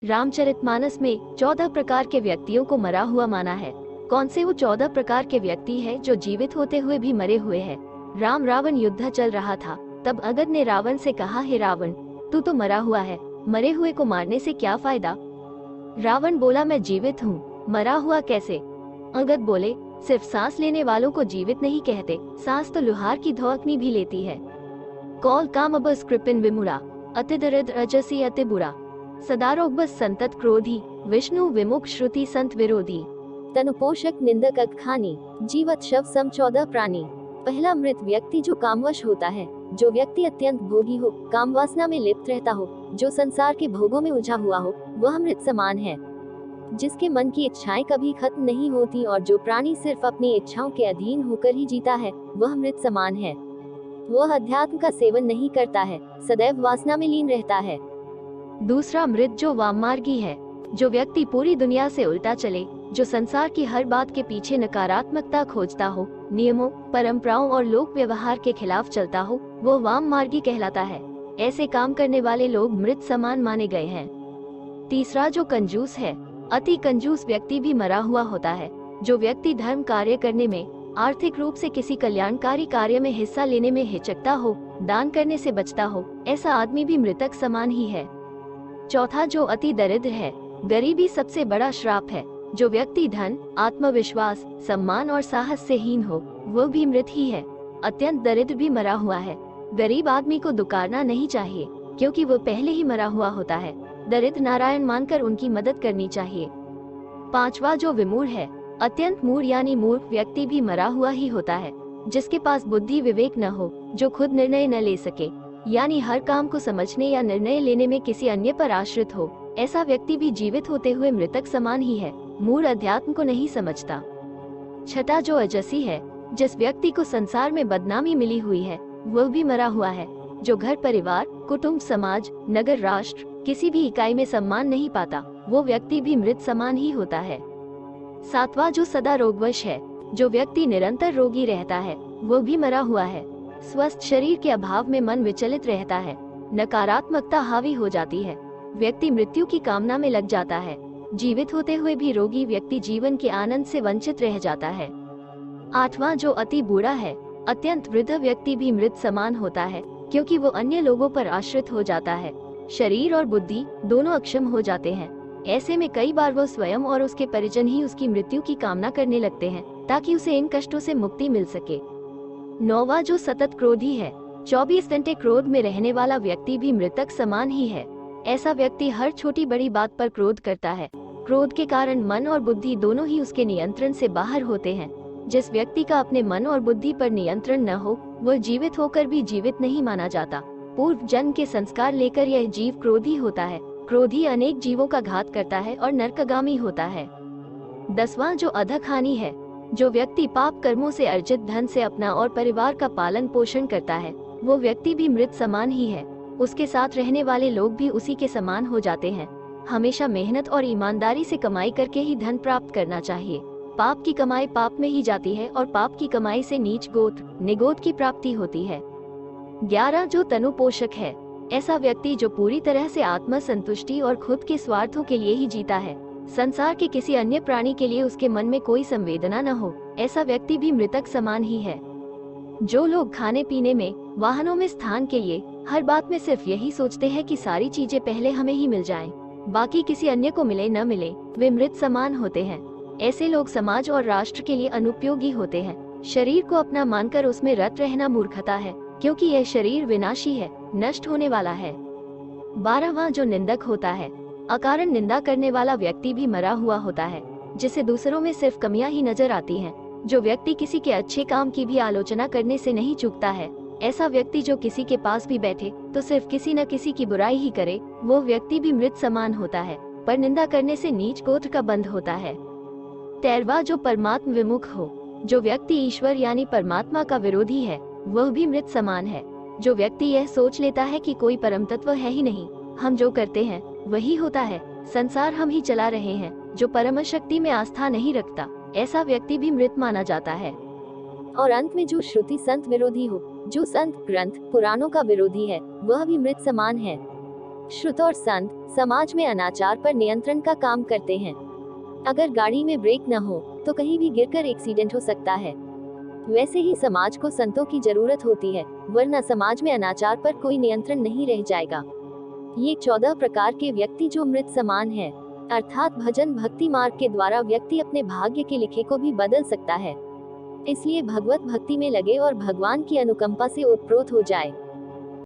रामचरितमानस में 14 प्रकार के व्यक्तियों को मरा हुआ माना है। कौन से वो 14 प्रकार के व्यक्ति है जो जीवित होते हुए भी मरे हुए हैं? राम रावण युद्ध चल रहा था, तब अगद ने रावण से कहा, हे रावण, तू तो मरा हुआ है, मरे हुए को मारने से क्या फायदा? रावण बोला, मैं जीवित हूँ, मरा हुआ कैसे? अगद बोले, सिर्फ सांस लेने वालों को जीवित नहीं कहते, सांस तो लुहार की धोकनी भी लेती है। कौल काम अब स्कृपिन विमुड़ा, अति दरिद्र अजसी अति बुरा, सदारोग बस संतत क्रोधी, विष्णु विमुख श्रुति संत विरोधी, तनुपोषक निंदक अखानी, जीवत शव सम 14 प्राणी। पहला मृत व्यक्ति जो कामवश होता है, जो व्यक्ति अत्यंत भोगी हो, काम वासना में लिप्त रहता हो, जो संसार के भोगों में उलझा हुआ हो, वह मृत समान है। जिसके मन की इच्छाएं कभी खत्म नहीं होती और जो प्राणी सिर्फ अपनी इच्छाओं के अधीन होकर ही जीता है, वह मृत समान है। वह अध्यात्म का सेवन नहीं करता है, सदैव वासना में लीन रहता है। दूसरा मृत जो वाममार्गी है, जो व्यक्ति पूरी दुनिया से उल्टा चले, जो संसार की हर बात के पीछे नकारात्मकता खोजता हो, नियमों, परंपराओं और लोक व्यवहार के खिलाफ चलता हो, वो वाममार्गी कहलाता है। ऐसे काम करने वाले लोग मृत समान माने गए हैं। तीसरा जो कंजूस है, अति कंजूस व्यक्ति भी मरा हुआ होता है। जो व्यक्ति धर्म कार्य करने में, आर्थिक रूप से किसी कल्याणकारी कार्य में हिस्सा लेने में हिचकता हो, दान करने से बचता हो, ऐसा आदमी भी मृतक समान ही है। चौथा जो अति दरिद्र है, गरीबी सबसे बड़ा श्राप है। जो व्यक्ति धन, आत्मविश्वास, सम्मान और साहस से हीन हो, वो भी मृत ही है। अत्यंत दरिद्र भी मरा हुआ है। गरीब आदमी को दुकारना नहीं चाहिए, क्योंकि वो पहले ही मरा हुआ होता है। दरिद्र नारायण मानकर उनकी मदद करनी चाहिए। पांचवा जो विमूढ़ है, अत्यंत मूढ़ यानी मूर्ख व्यक्ति भी मरा हुआ ही होता है। जिसके पास बुद्धि विवेक न हो, जो खुद निर्णय न ले सके, यानी हर काम को समझने या निर्णय लेने में किसी अन्य पर आश्रित हो, ऐसा व्यक्ति भी जीवित होते हुए मृतक समान ही है। मूढ़ अध्यात्म को नहीं समझता। छठा जो अजसी है, जिस व्यक्ति को संसार में बदनामी मिली हुई है, वह भी मरा हुआ है। जो घर परिवार, कुटुंब, समाज, नगर, राष्ट्र, किसी भी इकाई में सम्मान नहीं पाता, वो व्यक्ति भी मृत समान ही होता है। सातवां जो सदा रोगवश है, जो व्यक्ति निरंतर रोगी रहता है, वो भी मरा हुआ है। स्वस्थ शरीर के अभाव में मन विचलित रहता है, नकारात्मकता हावी हो जाती है, व्यक्ति मृत्यु की कामना में लग जाता है। जीवित होते हुए भी रोगी व्यक्ति जीवन के आनंद से वंचित रह जाता है। आठवां जो अति बूढ़ा है, अत्यंत वृद्ध व्यक्ति भी मृत समान होता है, क्योंकि वो अन्य लोगों पर आश्रित हो जाता है। शरीर और बुद्धि दोनों अक्षम हो जाते हैं। ऐसे में कई बार वो स्वयं और उसके परिजन ही उसकी मृत्यु की कामना करने लगते हैं, ताकि उसे इन कष्टों से मुक्ति मिल सके। नौवां जो सतत क्रोधी है, 24 घंटे क्रोध में रहने वाला व्यक्ति भी मृतक समान ही है। ऐसा व्यक्ति हर छोटी बड़ी बात पर क्रोध करता है। क्रोध के कारण मन और बुद्धि दोनों ही उसके नियंत्रण से बाहर होते हैं। जिस व्यक्ति का अपने मन और बुद्धि पर नियंत्रण न हो, वह जीवित होकर भी जीवित नहीं माना जाता। पूर्व जन्म के संस्कार लेकर यह जीव क्रोधी होता है। क्रोधी अनेक जीवों का घात करता है और नरकगामी होता है। 10वां जो अधक हानि है, जो व्यक्ति पाप कर्मों से अर्जित धन से अपना और परिवार का पालन पोषण करता है, वो व्यक्ति भी मृत समान ही है। उसके साथ रहने वाले लोग भी उसी के समान हो जाते हैं। हमेशा मेहनत और ईमानदारी से कमाई करके ही धन प्राप्त करना चाहिए। पाप की कमाई पाप में ही जाती है और पाप की कमाई से नीच गोत्र निगोद की प्राप्ति होती है। 11 जो तनु पोषक है, ऐसा व्यक्ति जो पूरी तरह से आत्म संतुष्टि और खुद के स्वार्थों के लिए ही जीता है, संसार के किसी अन्य प्राणी के लिए उसके मन में कोई संवेदना न हो, ऐसा व्यक्ति भी मृतक समान ही है। जो लोग खाने पीने में, वाहनों में स्थान के लिए, हर बात में सिर्फ यही सोचते हैं कि सारी चीजें पहले हमें ही मिल जाएं, बाकी किसी अन्य को मिले न मिले, वे मृत समान होते हैं। ऐसे लोग समाज और राष्ट्र के लिए अनुपयोगी होते हैं। शरीर को अपना मानकर उसमें रत रहना मूर्खता है, क्योंकि यह शरीर विनाशी है, नष्ट होने वाला है। 12वां जो निंदक होता है, अकारण निंदा करने वाला व्यक्ति भी मरा हुआ होता है, जिसे दूसरों में सिर्फ कमियां ही नजर आती हैं। जो व्यक्ति किसी के अच्छे काम की भी आलोचना करने से नहीं चूकता है, ऐसा व्यक्ति जो किसी के पास भी बैठे तो सिर्फ किसी न किसी की बुराई ही करे, वो व्यक्ति भी मृत समान होता है। पर निंदा करने से नीच गोत्र का बंध होता है। 13वां जो परमात्म विमुख हो, जो व्यक्ति ईश्वर यानी परमात्मा का विरोधी है, वह भी मृत समान है। जो व्यक्ति यह सोच लेता है कि कोई परम तत्व है ही नहीं, हम जो करते हैं वही होता है, संसार हम ही चला रहे हैं, जो परम शक्ति में आस्था नहीं रखता, ऐसा व्यक्ति भी मृत माना जाता है। और अंत में जो श्रुति संत विरोधी हो, जो संत ग्रंथ पुराणों का विरोधी है, वह भी मृत समान है। श्रुत और संत समाज में अनाचार पर नियंत्रण का काम करते हैं। अगर गाड़ी में ब्रेक न हो तो कहीं भी गिरकर एक्सीडेंट हो सकता है। वैसे ही समाज को संतों की जरूरत होती है, वरना समाज में अनाचार पर कोई नियंत्रण नहीं रह जाएगा। ये 14 प्रकार के व्यक्ति जो मृत समान है, अर्थात भजन भक्ति मार्ग के द्वारा व्यक्ति अपने भाग्य के लिखे को भी बदल सकता है। इसलिए भगवत भक्ति में लगे और भगवान की अनुकंपा से ओतप्रोत हो जाए।